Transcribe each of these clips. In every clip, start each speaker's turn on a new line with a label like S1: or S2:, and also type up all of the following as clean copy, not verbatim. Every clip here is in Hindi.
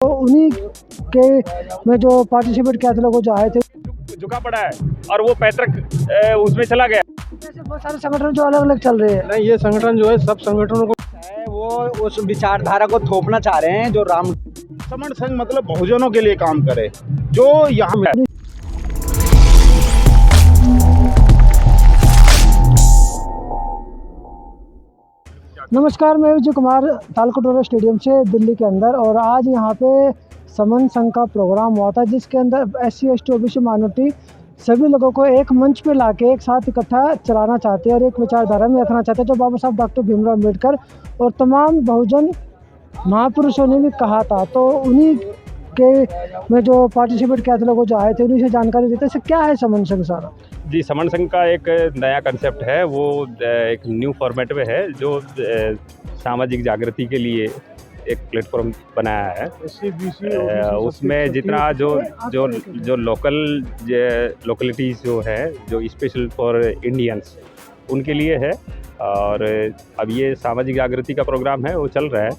S1: तो उन्हीं के में जो पार्टिसिपेट किया था लोगों जो आए थे,
S2: झुका पड़ा है और वो पैतृक उसमें चला गया।
S1: ऐसे बहुत सारे संगठन जो अलग अलग चल रहे हैं।
S3: नहीं, ये संगठन जो है सब संगठनों को
S4: है वो उस विचारधारा को थोपना चाह रहे हैं जो राम
S5: समन संघ मतलब बहुजनों के लिए काम करे जो यहाँ
S1: नमस्कार, मैं विजय कुमार तालकटोरा स्टेडियम से दिल्ली के अंदर। और आज यहाँ पे समन संघ का प्रोग्राम हुआ था जिसके अंदर SC ST OBC माइनॉरिटी सभी लोगों को एक मंच पे लाके एक साथ इकट्ठा चलाना चाहते हैं और एक विचारधारा में रखना चाहते हैं जो बाबा साहब डॉक्टर भीमराव अम्बेडकर और तमाम बहुजन महापुरुषों ने भी कहा था। तो उन्हीं के में जो पार्टिसिपेट किया था लोगों जो आए थे उन्हीं से जानकारी देते हैं। क्या है समन संघ सारा?
S2: जी, समन संघ का एक नया कंसेप्ट है, वो एक न्यू फॉर्मेट में है जो सामाजिक जागृति के लिए एक प्लेटफॉर्म बनाया है। उसमें जितना जो लोकलिटीज़ जो है जो स्पेशल फॉर इंडियंस उनके लिए है। और अब ये सामाजिक जागृति का प्रोग्राम है, वो चल रहा है।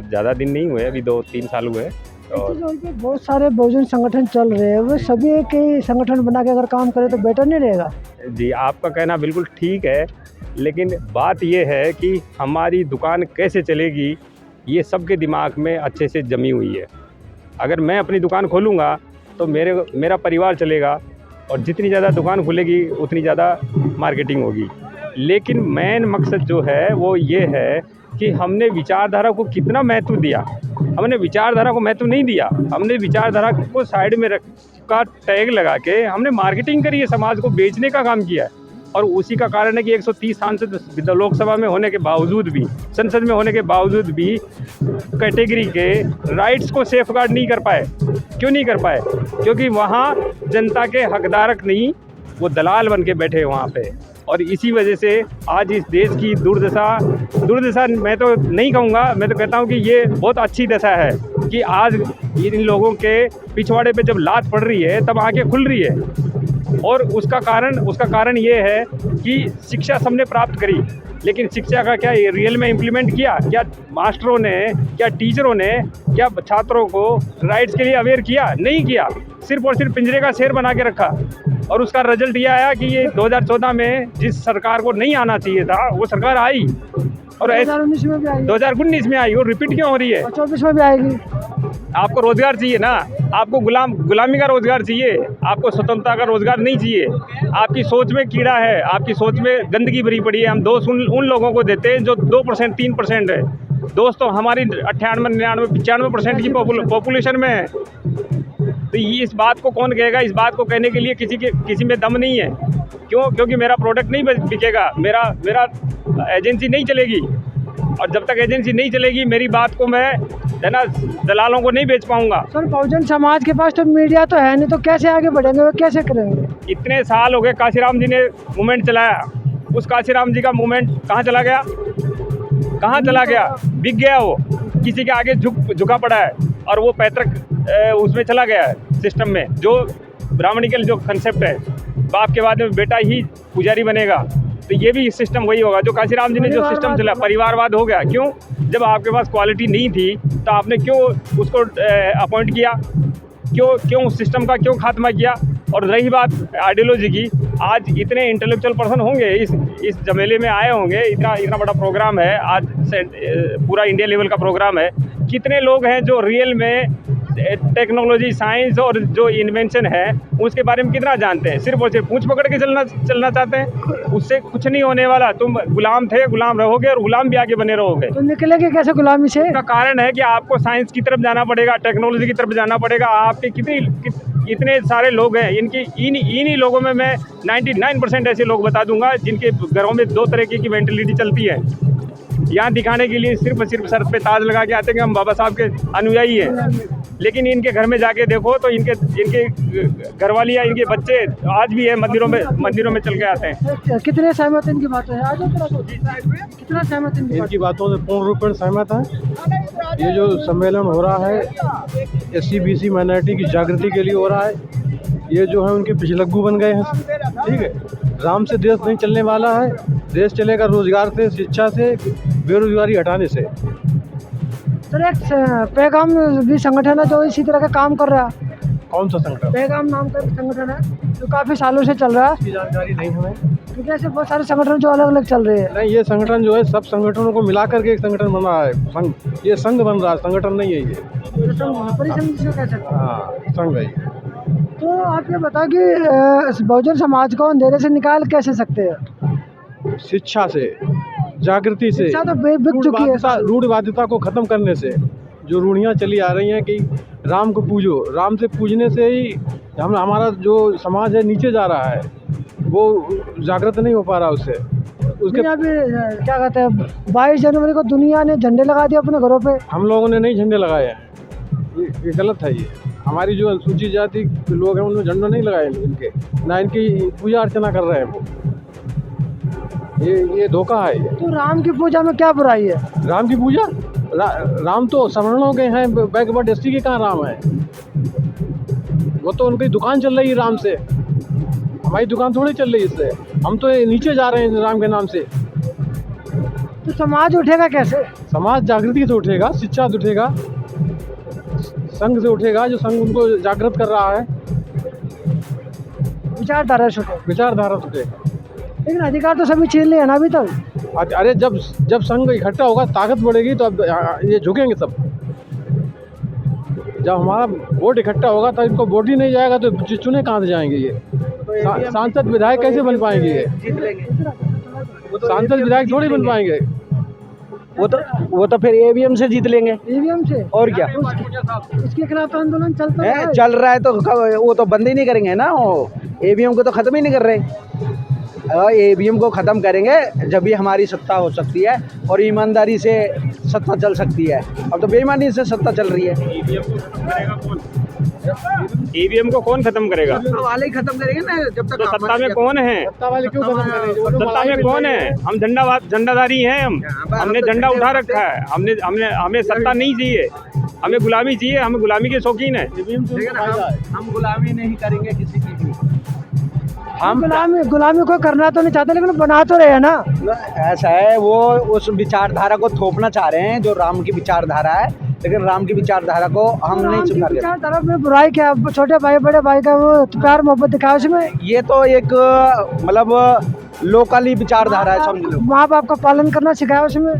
S2: ज़्यादा दिन नहीं हुए, अभी 2-3 साल हुए। और
S1: बहुत सारे बहुजन संगठन चल रहे हैं, वो सभी एक ही संगठन बना के अगर काम करें तो बेटर नहीं रहेगा?
S2: जी, आपका कहना बिल्कुल ठीक है, लेकिन बात ये है कि हमारी दुकान कैसे चलेगी ये सबके दिमाग में अच्छे से जमी हुई है। अगर मैं अपनी दुकान खोलूँगा तो मेरा परिवार चलेगा और जितनी ज़्यादा दुकान खुलेगी उतनी ज़्यादा मार्केटिंग होगी। लेकिन मेन मकसद जो है वो ये है कि हमने विचारधारा को कितना महत्व दिया। हमने विचारधारा को महत्व नहीं दिया, हमने विचारधारा को साइड में रख का टैग लगा के हमने मार्केटिंग करी है, समाज को बेचने का काम किया है। और उसी का कारण है कि 130 सांसद लोकसभा में होने के बावजूद भी, संसद में होने के बावजूद भी कैटेगरी के राइट्स को सेफगार्ड नहीं कर पाए। क्यों नहीं कर पाए? क्योंकि वहाँ जनता के हकदारक नहीं, वो दलाल बन के बैठे वहाँ पे। और इसी वजह से आज इस देश की दुर्दशा मैं तो नहीं कहूँगा, मैं तो कहता हूँ कि ये बहुत अच्छी दशा है कि आज इन लोगों के पिछवाड़े पे जब लात पड़ रही है तब आंखें खुल रही है। और उसका कारण ये है कि शिक्षा सबने प्राप्त करी, लेकिन शिक्षा का क्या रियल में इम्प्लीमेंट किया? क्या मास्टरों ने, क्या टीचरों ने, क्या छात्रों को राइट्स के लिए अवेयर किया? नहीं किया। सिर्फ और सिर्फ पिंजरे का शेर बना के रखा। और उसका रिजल्ट ये आया कि ये 2014 में जिस सरकार को नहीं आना चाहिए था वो सरकार आई, और
S1: 2019 में भी आई,
S2: 2019 में आई, और रिपीट क्यों हो रही है?
S1: 24 में भी आएगी।
S2: आपको रोजगार चाहिए ना, आपको गुलामी का रोजगार चाहिए, आपको स्वतंत्रता का रोजगार नहीं चाहिए। आपकी सोच में कीड़ा है, आपकी सोच में गंदगी भरी पड़ी है। हम दोष उन लोगों को देते हैं जो 2% 3% है। दोस्तों हमारी 98 99 95% की पॉपुलेशन में है। तो इस बात को कौन कहेगा? इस बात को कहने के लिए किसी में दम नहीं है। क्यों? क्योंकि मेरा प्रोडक्ट नहीं बिकेगा, मेरा एजेंसी नहीं चलेगी। और जब तक एजेंसी नहीं चलेगी मेरी बात को मैं है ना दलालों को नहीं बेच पाऊंगा।
S1: सर, बहुजन समाज के पास तो मीडिया तो है नहीं, तो कैसे आगे बढ़ेंगे, वो कैसे करेंगे?
S2: इतने साल हो गए, काशीराम जी ने मूवमेंट चलाया, उस काशीराम जी का मूवमेंट कहाँ चला गया? कहाँ चला गया? बिक गया, वो किसी के आगे झुका पड़ा है और वो पैतृक उसमें चला गया है सिस्टम में। जो ब्राह्मणिकल जो कंसेप्ट है, बाप के बाद में बेटा ही पुजारी बनेगा, तो ये भी सिस्टम वही होगा जो काशीराम जी ने जो सिस्टम चला, परिवारवाद हो गया। क्यों? जब आपके पास क्वालिटी नहीं थी तो आपने क्यों उसको अपॉइंट किया? क्यों उस सिस्टम का क्यों खात्मा किया? और रही बात आइडियोलॉजी की, आज इतने इंटेलेक्चुअल पर्सन होंगे, इस जमेले में आए होंगे, इतना बड़ा प्रोग्राम है, आज पूरा इंडिया लेवल का प्रोग्राम है। कितने लोग हैं जो रियल में टेक्नोलॉजी, साइंस और जो इन्वेंशन है उसके बारे में कितना जानते हैं? सिर्फ और सिर्फ पूंछ पकड़ के चलना चाहते हैं। उससे कुछ नहीं होने वाला। तुम गुलाम थे, गुलाम रहोगे और गुलाम भी आगे बने रहोगे।
S1: तो निकलेंगे कैसे गुलामी से?
S2: इसका कारण है कि आपको साइंस की तरफ जाना पड़ेगा, टेक्नोलॉजी की तरफ जाना पड़ेगा। आपके इतने सारे लोग हैं, इन्हीं लोगों में मैं 99% ऐसे लोग बता दूंगा जिनके घरों में 2 तरह की मेंटलिटी चलती है। यहाँ दिखाने के लिए सिर्फ सर पे ताज लगा के आते हैं कि हम बाबा साहब के अनुयायी हैं, लेकिन इनके घर में जाके देखो तो इनके घरवालियाँ, इनके बच्चे आज भी है मंदिरों में चल के आते हैं।
S1: कितने सहमत इनकी बातों से? कितना सहमत
S3: इनकी बातों से पूर्ण रूप में सहमत है। ये जो सम्मेलन हो रहा है SC BC माइनॉरिटी की जागृति के लिए हो रहा है, ये जो है उनके पिछलग्गू बन गए हैं। ठीक है, राम से देश नहीं चलने वाला है। देश चलेगा रोजगार से, शिक्षा से, बेरोजगारी हटाने से।
S1: सर एक पैगाम भी संगठन है जो इसी तरह का काम कर रहा है।
S3: कौन सा संगठन?
S1: पैगाम नाम का एक संगठन है जो काफ़ी सालों से चल रहा है,
S3: इसकी जानकारी नहीं हमें।
S1: क्योंकि ऐसे बहुत सारे संगठन जो अलग अलग चल रहे हैं।
S3: नहीं, ये संगठन जो है सब संगठनों को मिला करके एक संगठन बन रहा है। संघ, ये संघ बन रहा है, संगठन नहीं है ये।
S1: परिसंघ जिसको कह सकते हैं।
S3: हाँ, संघ है ये।
S1: तो आप ये बताओ कि बहुजन समाज को अंधेरे से निकाल कैसे सकते हैं?
S3: शिक्षा से, जागृति से,
S1: शिक्षा तो बिक चुकी है।
S3: रूढ़िवादिता को खत्म करने से। जो रूढ़ियाँ चली आ रही हैं कि राम को पूजो, राम से पूजने से ही हमारा जो समाज है नीचे जा रहा है, वो जागृत नहीं हो पा रहा उससे। उसके
S1: अभी क्या कहते हैं 22 जनवरी को दुनिया ने झंडे लगा दिए अपने घरों पे।
S3: हम लोगों ने नहीं झंडे लगाए हैं, ये गलत है। ये हमारी जो अनुसूचित जाति के लोग हैं उन्होंने झंडे नहीं लगाए इनके, ना इनकी पूजा अर्चना कर रहे हैं वो। ये धोखा है ये।
S1: तो राम की पूजा में क्या बुराई है?
S3: राम की पूजा, राम तो सवर्णों के हैं, बैकवर्ड एसटी के कहाँ राम है? वो तो उनकी दुकान चल रही है राम से, हमारी दुकान थोड़ी चल रही है इससे। हम तो नीचे जा रहे हैं राम के नाम से।
S1: तो समाज उठेगा कैसे?
S3: समाज जागृति से उठेगा, शिक्षा से उठेगा, संघ से उठेगा, जो संघ उनको जागृत कर रहा है।
S1: विचारधारा से उठेगा।
S3: विचारधारा से उठेगा।
S1: लेकिन अधिकार तो सभी छीन लिए हैं ना अभी तक।
S3: अरे जब संघ इकट्ठा होगा, ताकत बढ़ेगी, तो अब ये झुकेंगे सब। जब हमारा वोट इकट्ठा होगा तो इनको वोट ही नहीं जाएगा तो चुने कहाँ से जाएंगे ये? सांसद विधायक कैसे बन पाएंगे ये? सांसद विधायक थोड़ी बन पाएंगे।
S4: वो तो फिर ईवीएम से जीत लेंगे।
S1: ईवीएम से?
S4: और क्या?
S1: इसके खिलाफ तो आंदोलन चलता है।
S4: चल रहा है तो वो तो बंद ही नहीं करेंगे ना, वो ईवीएम को तो खत्म ही नहीं कर रहे। ईवीएम को ख़त्म करेंगे जब भी हमारी सत्ता हो सकती है और ईमानदारी से सत्ता चल सकती है। अब तो बेईमानी से सत्ता चल रही है।
S2: ईवीएम को कौन खत्म करेगा?
S4: सत्ता वाले ही खत्म करेंगे ना। जब तक
S2: तो सत्ता में कौन है?
S3: सत्ता वाले क्यों खत्म करेंगे?
S2: सत्ता में कौन है? हम झंडाधारी हैं। हमने झंडा उठा रखा है। हमें सत्ता नहीं चाहिए, हमें गुलामी चाहिए। हमें गुलामी के शौकीन है।
S4: हम गुलामी नहीं करेंगे किसी की भी।
S1: हम गुलामी को करना तो नहीं चाहते, लेकिन बना तो रहे हैं ना।
S4: ऐसा है, वो उस विचारधारा को थोपना चाह रहे हैं जो राम की विचारधारा है, लेकिन राम की विचारधारा को हम नहीं स्वीकार करते।
S1: विचारधारा में बुराई क्या? छोटे भाई बड़े भाई का वो प्यार मोहब्बत दिखाया उसमें।
S4: ये तो एक मतलब लोकली विचारधारा है, समझ लो।
S1: माँ बाप का पालन करना सिखाया उसमें।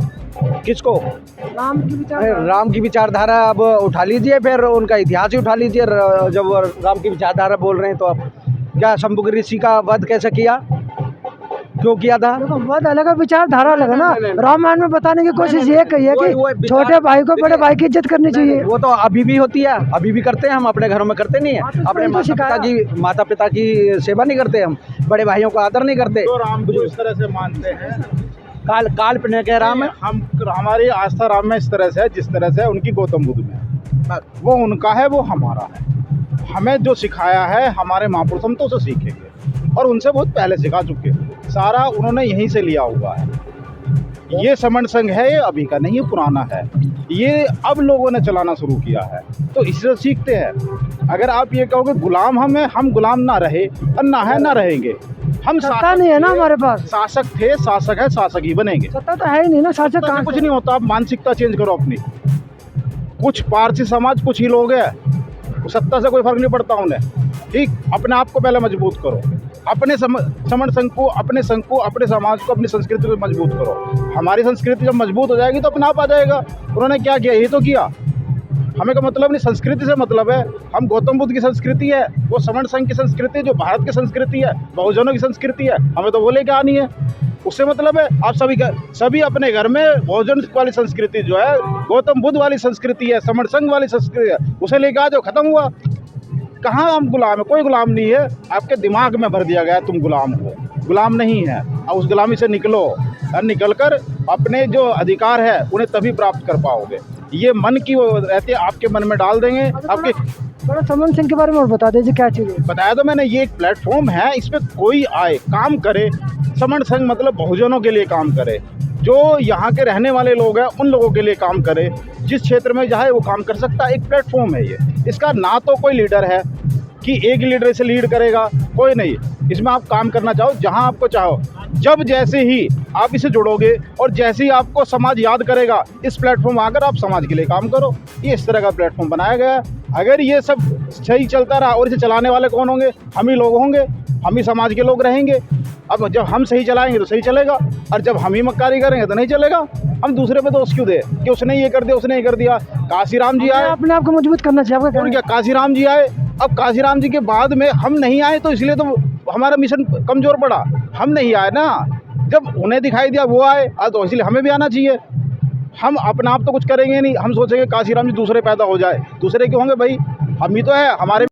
S4: किसको?
S1: राम की विचारधारा।
S4: राम की विचारधारा अब उठा लीजिए, फिर उनका इतिहास ही उठा लीजिए। जब राम की विचारधारा बोल रहे हैं तो अब क्या शंभु ऋषि का वध कैसे किया, क्यों किया था?
S1: वध अलग है, विचारधारा अलग है ना। रामायण में बताने की कोशिश ये कही है कि छोटे भाई को बड़े भाई की इज्जत करनी चाहिए।
S4: वो तो अभी भी होती है, अभी भी करते हैं। हम अपने घरों में करते नहीं है। अपने माता पिता की सेवा नहीं करते, हम बड़े भाइयों को आदर नहीं करते।
S5: तो राम को इस तरह से मानते हैं।
S4: काल पे कह राम है।
S5: हमारी आस्था राम में इस तरह से है जिस तरह से उनकी गौतम बुद्ध में। वो उनका है, वो हमारा है। हमें जो सिखाया है हमारे महापुरुष, हम तो उसे सीखेंगे और उनसे बहुत पहले सिखा चुके हैं। सारा उन्होंने यहीं से लिया हुआ है। ये समण संघ है, ये अभी का नहीं, ये पुराना है। ये अब लोगों ने चलाना शुरू किया है, तो इससे सीखते हैं। अगर आप ये कहोगे गुलाम हम गुलाम ना रहे और ना है ना रहेंगे। हम
S1: सत्ता नहीं है ना हमारे पास।
S5: शासक थे, शासक है, शासक ही बनेंगे।
S1: सत्ता तो है ही नहीं ना, शासक कहाँ?
S5: कुछ नहीं होता। आप मानसिकता चेंज करो अपनी। कुछ पारसी समाज कुछ ही लोग हैं, सत्ता से कोई फर्क नहीं पड़ता उन्हें। ठीक, अपने आप को पहले मजबूत करो। अपने समण संघ को, अपने संघ को, अपने समाज को, अपनी संस्कृति को मजबूत करो। हमारी संस्कृति जब मजबूत हो जाएगी तो अपने आप आ जाएगा। उन्होंने क्या किया? यही तो किया। हमें का मतलब नहीं, संस्कृति से मतलब है। हम गौतम बुद्ध की संस्कृति है, वो समण संघ की संस्कृति जो भारत की संस्कृति है, बहुजनों की संस्कृति है, हमें तो वो लेके आनी है। उससे मतलब है आप सभी अपने घर में बहुजन वाली संस्कृति जो है, गौतम बुद्ध वाली संस्कृति है, समण संघ वाली संस्कृति है, उसे लेके आ जाओ। खत्म हुआ। कहाँ हम गुलाम है? कोई गुलाम नहीं है। आपके दिमाग में भर दिया गया तुम गुलाम हो। गुलाम नहीं है। अब उस गुलामी से निकलो और निकलकर अपने जो अधिकार है उन्हें तभी प्राप्त कर पाओगे। ये मन की वो रहती है, आपके मन में डाल देंगे। आपके
S1: थोड़ा समन सिंह के बारे में और बता दीजिए, क्या चीज़ है?
S5: बताया तो मैंने, ये एक प्लेटफॉर्म है, इस पर कोई आए, काम करे। समण संघ मतलब बहुजनों के लिए काम करे, जो यहाँ के रहने वाले लोग हैं उन लोगों के लिए काम करे। जिस क्षेत्र में चाहे वो काम कर सकता है। एक प्लेटफॉर्म है ये। इसका ना तो कोई लीडर है कि एक लीडर इसे लीड करेगा, कोई नहीं। इसमें आप काम करना चाहो जहां आपको चाहो। जब जैसे ही आप इसे जुड़ोगे और जैसे ही आपको समाज याद करेगा, इस प्लेटफॉर्म आकर आप समाज के लिए काम करो। ये इस तरह का प्लेटफॉर्म बनाया गया है। अगर ये सब सही चलता रहा, और इसे चलाने वाले कौन होंगे? हम ही लोग होंगे, हम ही समाज के लोग रहेंगे। अब जब हम सही चलाएंगे तो सही चलेगा, और जब हम ही मक्कारी करेंगे तो नहीं चलेगा। हम दूसरे पे दोष क्यों दे कि उसने ये कर दिया, उसने ये कर दिया। काशीराम जी आए,
S1: अपने आप को मजबूत करना चाहिए, आपका
S5: और क्या, काशीराम जी आए। अब काशीराम जी के बाद में हम नहीं आए तो इसलिए तो हमारा मिशन कमज़ोर पड़ा। हम नहीं आए ना, जब उन्हें दिखाई दिया वो आए, तो इसलिए हमें भी आना चाहिए। हम अपना आप तो कुछ करेंगे नहीं, हम सोचेंगे काशीराम जी दूसरे पैदा हो जाए। दूसरे क्यों होंगे भाई? हम ही तो है, हमारे